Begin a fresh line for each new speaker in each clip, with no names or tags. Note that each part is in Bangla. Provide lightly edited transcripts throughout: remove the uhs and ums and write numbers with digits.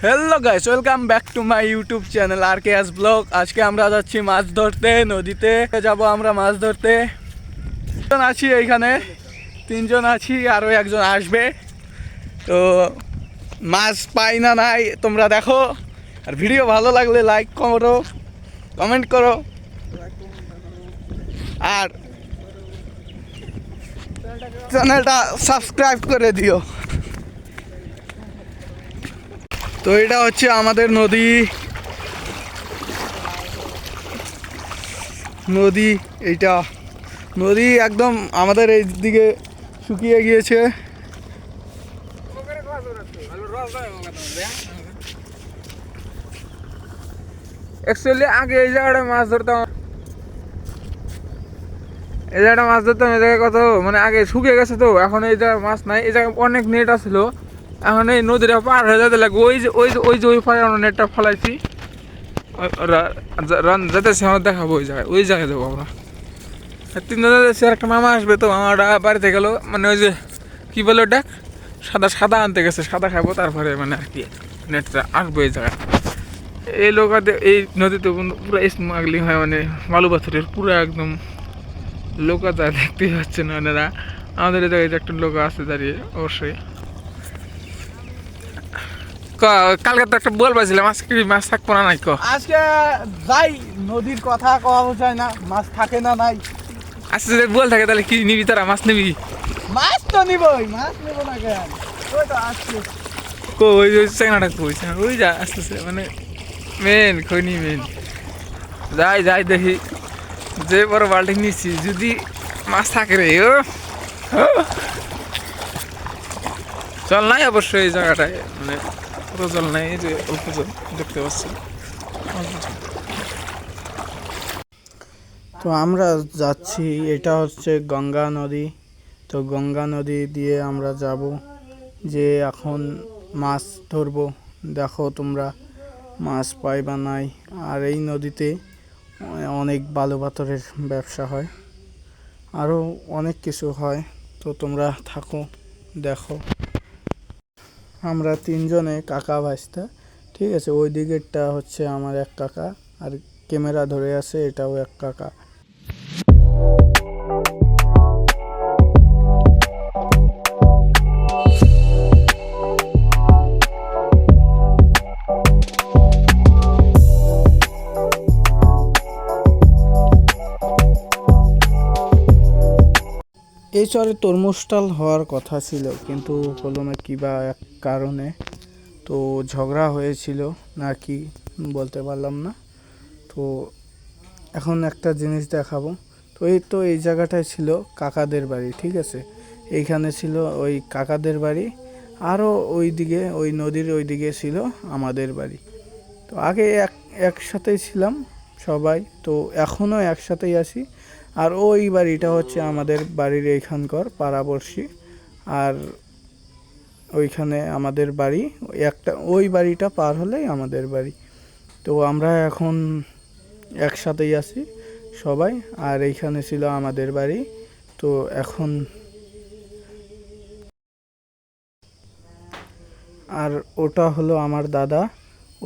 Hello guys, welcome back to my YouTube channel R K S vlog. আজকে আমরা যাচ্ছি মাছ ধরতে, নদীতে যাব আমরা মাছ ধরতে। আছি এইখানে, তিনজন আছি, আরও একজন আসবে। তো মাছ পাই না নাই তোমরা দেখো, আর ভিডিও ভালো লাগলে লাইক করো, কমেন্ট করো, আর চ্যানেলটা সাবস্ক্রাইব করে দিও। তো এটা হচ্ছে আমাদের নদী, এইটা নদী একদম আমাদের এই দিকে শুকিয়ে গিয়েছে।
অ্যাকচুয়ালি আগে এই জায়গাটা মাছ ধরতাম, এই জায়গাটা মাছ ধরতাম। এই জায়গায় কত মানে আগে শুকিয়ে গেছে, তো এখন এই জায়গায় মাছ নাই। এই জায়গায় অনেক নেট আসছিল, এখন এই নদীটা পার হয়ে যেতে লাগবে। ওই পারে আমরা নেটটা ফেলাইছি, যাতে সে আমরা দেখাবো ওই জায়গায় যাবো আমরা। তিনজন যাচ্ছি, একটা মামা আসবে। তো মামাটা বাড়িতে গেল, মানে ওই যে কী বলে ওটা, সাদা আনতে গেছে, সাদা খাবো, তারপরে মানে আর কি নেটটা আসবো এই জায়গায়। এই লোকাতে এই নদীতে পুরো স্মাগলিং হয়, মানে বালু পাথরের পুরো একদম লোকা যায়, দেখতেই পাচ্ছেন ওনারা। আমাদের এই জায়গায় একটা লোক আছে দাঁড়িয়ে, অবশ্যই। কালকে তো একটা বল পাইছিলাম, আজকে মাছ থাকবো না নাই?
আজকে যাই, নদীর কথা কওয়া যায় না, মাছ থাকে না নাই।
আজকে যদি বল থাকে তাহলে কি নিবি, তারা মাছ নিবি?
মাছ তো নিবই, মাছ নেবো না কেন? ওই তো আসছে,
ওই চেঙ্গাটা কইছে, ওই যা আসতেছে, মানে মেন খৈনি মেন। যাই দেখি, যে বড় বাল্টিং নিচ্ছি, যদি মাছ থাকে রে। ও জল নাই অবশ্যই এই জায়গাটায়, মানে পুরো জল নাই, এই যে অল্প জল দেখতে পাচ্ছি।
তো আমরা যাচ্ছি, এটা হচ্ছে গঙ্গা নদী। তো গঙ্গা নদী দিয়ে আমরা যাব, যে এখন মাছ ধরবো। দেখো তোমরা মাছ পাই বা নাই। আর এই নদীতে অনেক বালু পাথরের ব্যবসা হয়, আরও অনেক কিছু হয়। তো তোমরা থাকো, দেখো। আমরা তিনজনে কাকা ভাইস্তা, ঠিক আছে। ওই দিকেরটা হচ্ছে আমার এক কাকা, আর ক্যামেরা ধরে আছে এটাও এক কাকা। এই চরে তরমুজটাল হওয়ার কথা ছিল, কিন্তু হলো না কি বা এক কারণে। তো ঝগড়া হয়েছিল না কি বলতে পারলাম না। তো এখন একটা জিনিস দেখাবো। তো এই জায়গাটায় ছিল কাকাদের বাড়ি, ঠিক আছে। এইখানে ছিল ওই কাকাদের বাড়ি, আরও ওই দিকে ওই নদীর ওই দিকে ছিল আমাদের বাড়ি। তো আগে একসাথেই ছিলাম সবাই, তো এখনও একসাথেই আছি। আর ওই বাড়িটা হচ্ছে আমাদের বাড়ির এইখানকার পাড়াপড়শি, আর ওইখানে আমাদের বাড়ি একটা, ওই বাড়িটা পার হলেই আমাদের বাড়ি। তো আমরা এখন একসাথেই আছি সবাই, আর এইখানে ছিল আমাদের বাড়ি। তো এখন আর ওটা হলো আমার দাদা,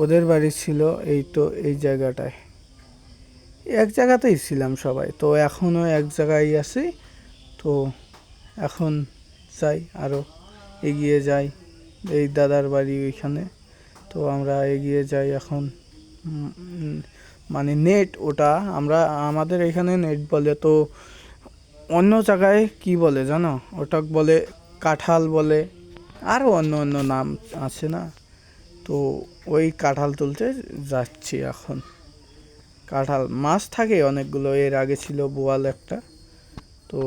ওদের বাড়ি ছিল এই, তো এই জায়গাটায় এক জায়গাতেই ছিলাম সবাই। তো এখনও এক জায়গায় আছি। তো এখন যাই, আরও এগিয়ে যাই, এই দাদার বাড়ি ওইখানে। তো আমরা এগিয়ে যাই এখন। মানে নেট ওটা আমরা, আমাদের এখানে নেট বলে, তো অন্য জায়গায় কি বলে জানো? ওটা বলে কাঁঠাল বলে, আরও অন্য অন্য নাম আছে না। তো ওই কাঁঠাল তুলতে যাচ্ছি এখন। কাঁঠাল মাছ থাকে অনেকগুলো, এর আগে ছিল বোয়াল একটা, তো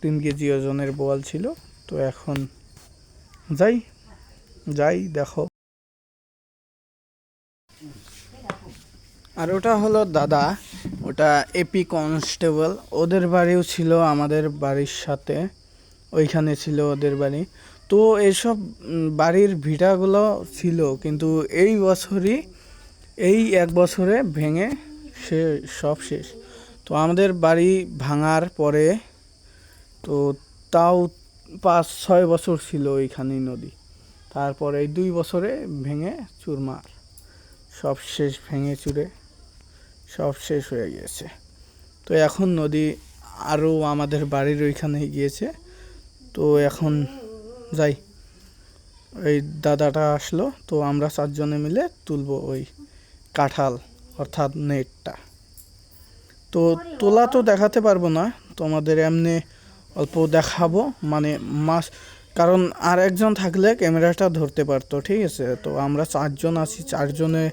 3 কেজি ওজনের বোয়াল ছিল। তো এখন যাই দেখো। আর ওটা হলো দাদা, ওটা এপি কনস্টেবল, ওদের বাড়িও ছিল আমাদের বাড়ির সাথে, ওইখানে ছিল ওদের বাড়ি। তো এসব বাড়ির ভিটাগুলো ছিল, কিন্তু এই 1 বছরে ভেঙে সব শেষ। তো আমাদের বাড়ি ভাঙার পরে, তো তাও 5-6 বছর ছিল ওইখানেই নদী। তারপর এই 2 বছরে ভেঙে চুরমার, সব শেষ, ভেঙে চুরে সব শেষ হয়ে গিয়েছে। তো এখন নদী আরও আমাদের বাড়ির ওইখানে গিয়েছে। তো এখন যাই, এই দাদাটা আসলো, তো আমরা 4 জনে মিলে তুলবো ওই কাঁঠাল অর্থাৎ নেটটা। তো তোলা তো দেখাতে পারবো না তোমাদের, এমনি অল্প দেখাবো, মানে মাছ, কারণ আর একজন থাকলে ক্যামেরাটা ধরতে পারতো, ঠিক আছে। তো আমরা 4 জন আছি, 4 জনে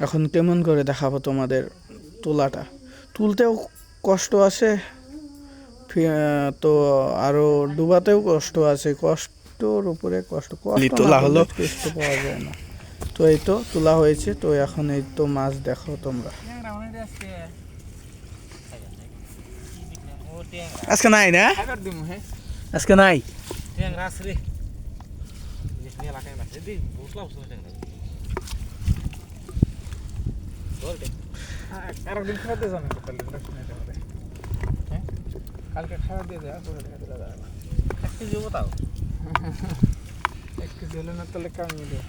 এখন কেমন করে দেখাবো তোমাদের তোলাটা। তুলতেও কষ্ট আছে, তো আরো ডুবাতেও কষ্ট আছে, কষ্টর উপরে কষ্ট, কষ্ট তোলা হলো, কষ্ট পাওয়া যায় না। তো এই তো তোলা হয়েছে, তো এখন এই তো মাছ দেখো তোমরা। আজকে নাই না, আজকে নাই।
আরেকদিন খাওয়াতে জানো কালকে খাওয়া দিয়ে দেওয়া করে দেখা দিলে দাদা 1 কেজি তাও 1 কেজি হলে না তাহলে কামিয়ে দেবো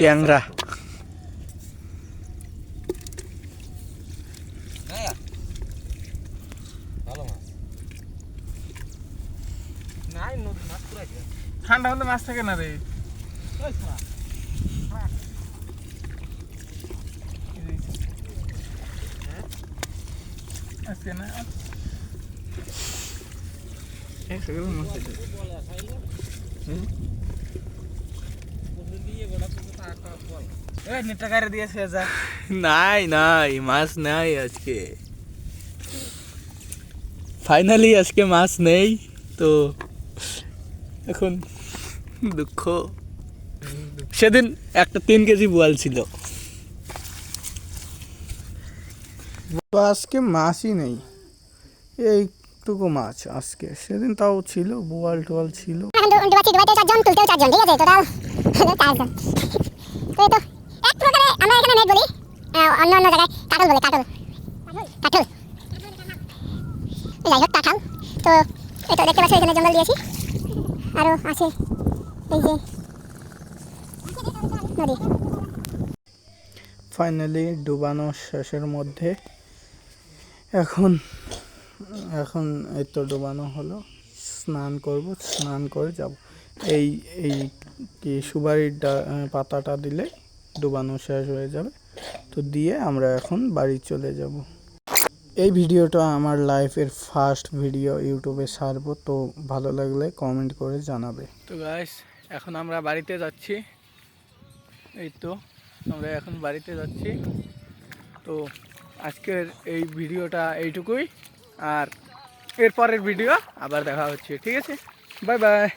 ট্যাংরা
ঠান্ডা হলে মাছ থাকে না রে। আজকে না
নাই নাই মাছ নাই আজকে, ফাইনালি আজকে মাছ নেই। তো এখন দুঃখ, সেদিন একটা 3 কেজি বোয়াল ছিল, আজকে মাছই নেই, এইটুকু মাছ আজকে, সেদিন তাও ছিল, বোয়াল টোয়াল ছিল। ফাইনালি ডুবানো শেষের মধ্যে, এখন এই তো ডুবানো হলো, স্নান করব, স্নান করে যাব। এই এই কি সুপারির পাতাটা দিলে ডুবানো শেষ হয়ে যাবে। তো দিয়ে আমরা এখন বাড়ি চলে যাব। এই ভিডিওটা আমার লাইফের ফার্স্ট ভিডিও ইউটিউবে ছাড়বো, তো ভালো লাগলে কমেন্ট করে জানাবে। তো গাইস এখন আমরা বাড়িতে যাচ্ছি, এই তো আমরা এখন বাড়িতে যাচ্ছি। তো আজকের এই ভিডিওটা এইটুকুই, আর এরপরের ভিডিও আবার দেখা হচ্ছে, ঠিক আছে, বাই বাই।